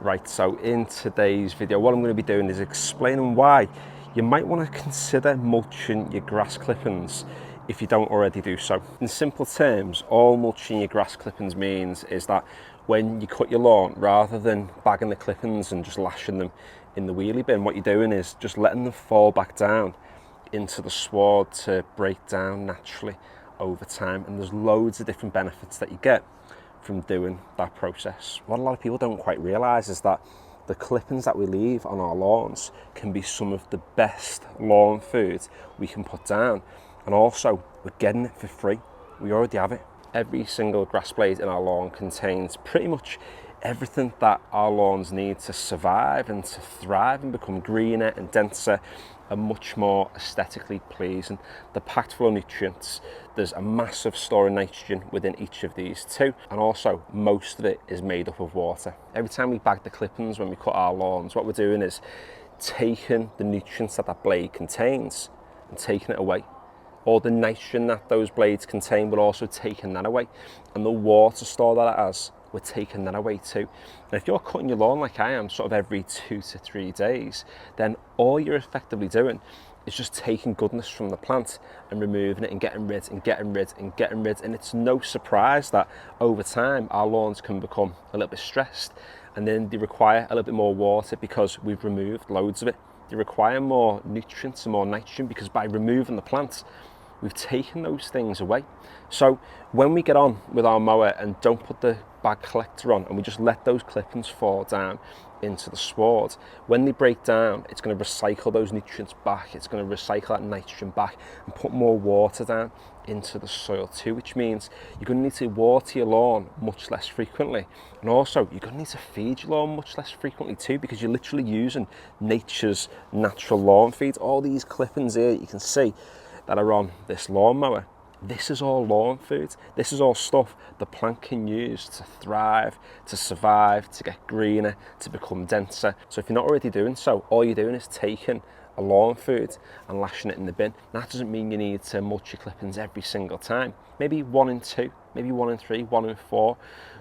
Right, so in today's video, what I'm going to be doing is explaining why you might want to consider mulching your grass clippings if you don't already do so. In simple terms, all mulching your grass clippings means is that when you cut your lawn, rather than bagging the clippings and just lashing them in the wheelie bin, what you're doing is just letting them fall back down into the sward to break down naturally over time. And there's loads of different benefits that you get from doing that process. What a lot of people don't quite realise is that the clippings that we leave on our lawns can be some of the best lawn food we can put down. And also, we're getting it for free. We already have it. Every single grass blade in our lawn contains pretty much everything that our lawns need to survive and to thrive and become greener and denser and much more aesthetically pleasing. They're packed full of nutrients. There's a massive store of nitrogen within each of these too, and also most of it is made up of water. Every time we bag the clippings when we cut our lawns, what we're doing is taking the nutrients that that blade contains and taking it away. All the nitrogen that those blades contain, we're also taking that away, and the water store that it has, we're taking that away too. And if you're cutting your lawn like I am, sort of every 2 to 3 days, then all you're effectively doing is just taking goodness from the plant and removing it and getting rid and getting rid and getting rid. And it's no surprise that over time our lawns can become a little bit stressed, and then they require a little bit more water because we've removed loads of it. They require more nutrients and more nitrogen because by removing the plants, we've taken those things away. So when we get on with our mower and don't put the bag collector on and we just let those clippings fall down into the sward, when they break down, it's going to recycle those nutrients back, it's going to recycle that nitrogen back and put more water down into the soil too, which means you're going to need to water your lawn much less frequently, and also you're going to need to feed your lawn much less frequently too, because you're literally using nature's natural lawn feed. All these clippings here you can see that are on this lawnmower, this is all lawn food. This is all stuff the plant can use to thrive, to survive, to get greener, to become denser. So if you're not already doing so, all you're doing is taking a lawn food and lashing it in the bin. That doesn't mean you need to mulch your clippings every single time. Maybe 1 in 2, maybe 1 in 3, 1 in 4,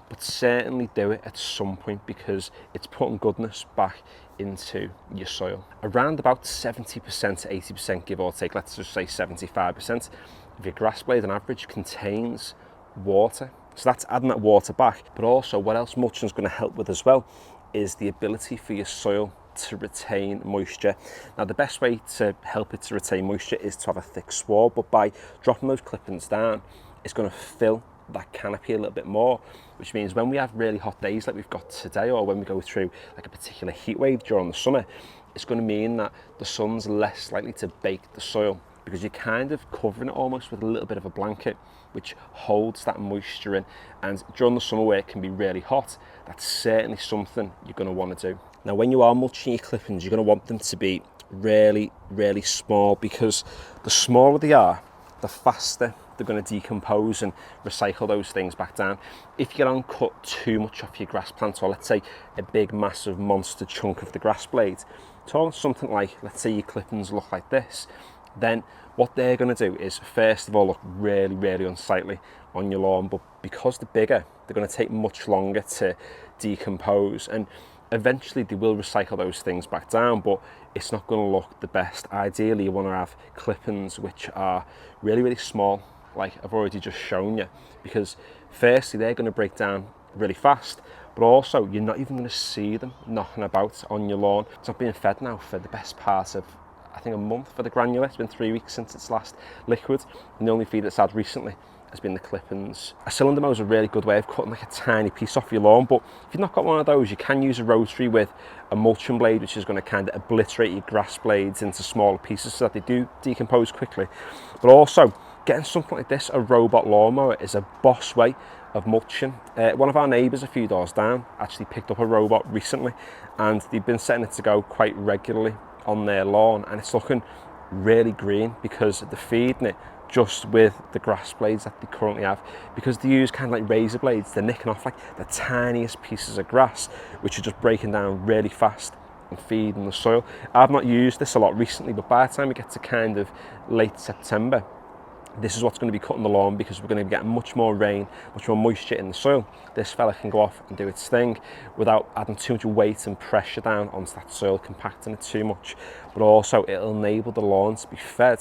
but certainly do it at some point because it's putting goodness back into your soil. Around about 70% to 80%, give or take, let's just say 75% of your grass blade on average contains water. So that's adding that water back. But also what else mulching is going to help with as well is the ability for your soil to retain moisture. Now the best way to help it to retain moisture is to have a thick sward, but by dropping those clippings down, it's going to fill that canopy a little bit more, which means when we have really hot days like we've got today, or when we go through like a particular heat wave during the summer, it's going to mean that the sun's less likely to bake the soil because you're kind of covering it almost with a little bit of a blanket, which holds that moisture in. And during the summer where it can be really hot, that's certainly something you're going to want to do. Now when you are mulching your clippings, you're going to want them to be really, really small, because the smaller they are, the faster they're going to decompose and recycle those things back down. If you don't cut too much off your grass plant, or let's say a big massive monster chunk of the grass blade, talking something like, let's say your clippings look like this, then what they're going to do is first of all look really, really unsightly on your lawn, but because they're bigger, they're going to take much longer to decompose, and eventually they will recycle those things back down, but it's not going to look the best. Ideally you want to have clippings which are really, really small, like I've already just shown you, because firstly they're going to break down really fast, but also you're not even going to see them knocking about on your lawn. It's not being fed now for the best part of, I think, a month for the granular. It's been 3 weeks since it's last liquid, and the only feed it's had recently has been the clippings. A cylinder mower is a really good way of cutting like a tiny piece off your lawn, but if you've not got one of those, you can use a rotary with a mulching blade, which is going to kind of obliterate your grass blades into smaller pieces so that they do decompose quickly. But also, getting something like this, a robot lawnmower, is a boss way of mulching. One of our neighbours a few doors down actually picked up a robot recently, and they've been setting it to go quite regularly on their lawn, and it's looking really green because they're feeding it just with the grass blades that they currently have, because they use kind of like razor blades. They're nicking off like the tiniest pieces of grass, which are just breaking down really fast and feeding the soil. I've not used this a lot recently, but by the time we get to kind of late September, This is what's going to be cutting the lawn, because we're going to be getting much more rain, much more moisture in the soil. This fella can go off and do its thing without adding too much weight and pressure down onto that soil, compacting it too much. But also it'll enable the lawn to be fed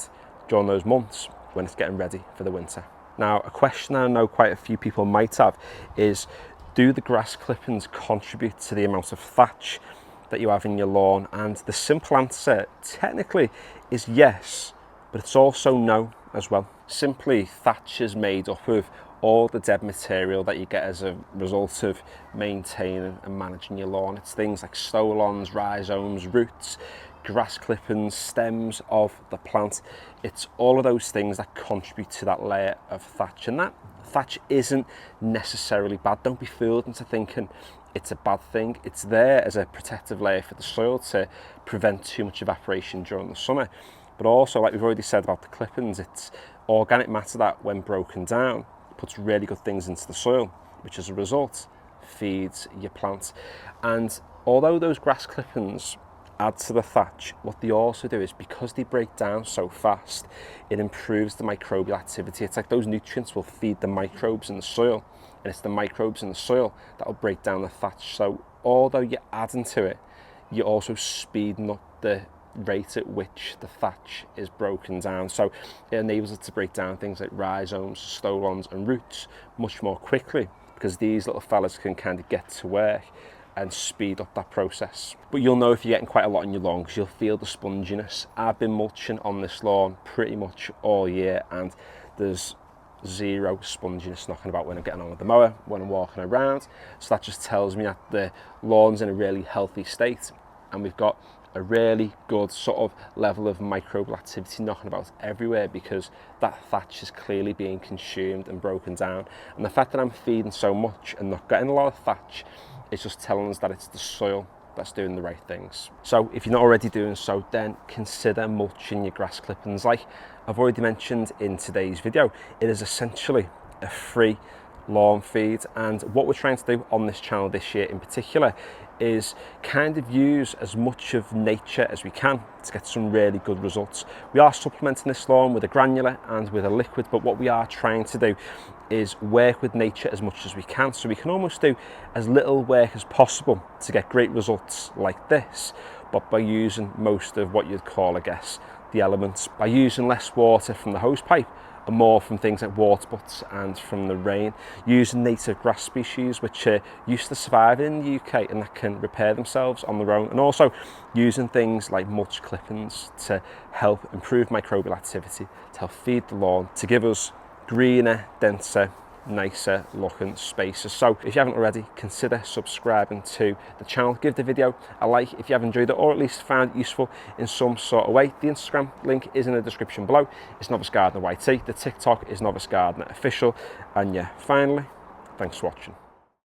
during those months when it's getting ready for the winter. Now, a question I know quite a few people might have is, do the grass clippings contribute to the amount of thatch that you have in your lawn? And the simple answer technically is yes, but it's also no as well. Simply, thatch is made up of all the dead material that you get as a result of maintaining and managing your lawn. It's things like stolons, rhizomes, roots, grass clippings, stems of the plant. It's all of those things that contribute to that layer of thatch, and that thatch isn't necessarily bad. Don't be fooled into thinking it's a bad thing. It's there as a protective layer for the soil to prevent too much evaporation during the summer. But also, like we've already said about the clippings, it's organic matter that, when broken down, puts really good things into the soil, which as a result feeds your plants. And although those grass clippings add to the thatch, what they also do is, because they break down so fast, it improves the microbial activity. It's like those nutrients will feed the microbes in the soil, and it's the microbes in the soil that will break down the thatch. So although you're adding to it, you're also speeding up the rate at which the thatch is broken down. So it enables it to break down things like rhizomes, stolons and roots much more quickly, because these little fellas can kind of get to work and speed up that process. But you'll know if you're getting quite a lot in your lawn, because you'll feel the sponginess. I've been mulching on this lawn pretty much all year, and there's zero sponginess knocking about when I'm getting on with the mower, when I'm walking around. So that just tells me that the lawn's in a really healthy state, and we've got a really good sort of level of microbial activity knocking about everywhere, because that thatch is clearly being consumed and broken down. And the fact that I'm feeding so much and not getting a lot of thatch is just telling us that it's the soil that's doing the right things. So if you're not already doing so, then consider mulching your grass clippings. Like I've already mentioned in today's video, it is essentially a free lawn feed, and what we're trying to do on this channel this year in particular is kind of use as much of nature as we can to get some really good results. We are supplementing this lawn with a granular and with a liquid, but what we are trying to do is work with nature as much as we can, so we can almost do as little work as possible to get great results like this, but by using most of what you'd call, I guess, the elements, by using less water from the hose pipe and more from things like water butts and from the rain, using native grass species which are used to surviving in the UK and that can repair themselves on their own, and also using things like mulch clippings to help improve microbial activity, to help feed the lawn, to give us greener, denser, nicer looking spaces. So if you haven't already, consider subscribing to the channel. Give the video a like if you have enjoyed it, or at least found it useful in some sort of way. The Instagram link is in the description below. It's Novice Gardener YT. The TikTok is Novice Gardener Official. And yeah, finally, thanks for watching.